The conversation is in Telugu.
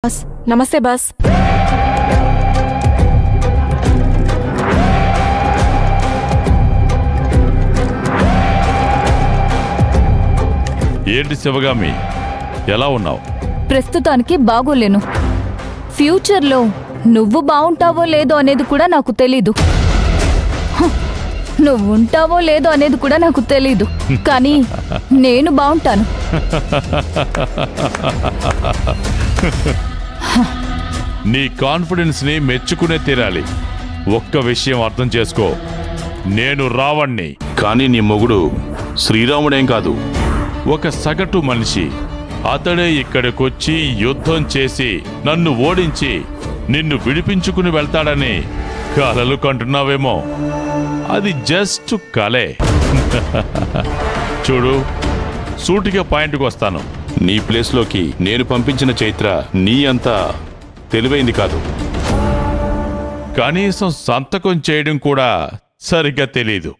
బాస్ నమస్తే బాస్. ఏంటి శివగామి, ఎలా ఉన్నావు? ప్రస్తుతానికి బాగోలేను. ఫ్యూచర్లో నువ్వు బాగుంటావో లేదో అనేది కూడా నాకు తెలీదు. నువ్వు ఉంటావో లేదో అనేది కూడా నాకు తెలీదు, కానీ నేను బాగుంటాను. నీ కాన్ఫిడెన్స్ ని మెచ్చుకునే తీరాలి. ఒక్క విషయం అర్థం చేసుకో, నేను రావణ్ణి, కానీ నీ మొగుడు శ్రీరాముడేం కాదు. ఒక సగటు మనిషి. అతడే ఇక్కడికొచ్చి యుద్ధం చేసి నన్ను ఓడించి నిన్ను విడిపించుకుని వెళ్తాడని కలలు కంటున్నావేమో. అది జస్ట్ కలే. చూడు, సూటిగా పాయింట్కి వస్తాను. నీ ప్లేస్లోకి నేను పంపించిన చైత్ర నీ అంతా తెలివైంది కాదు. కనీసం సంతకం చేయడం కూడా సరిగ్గా తెలీదు.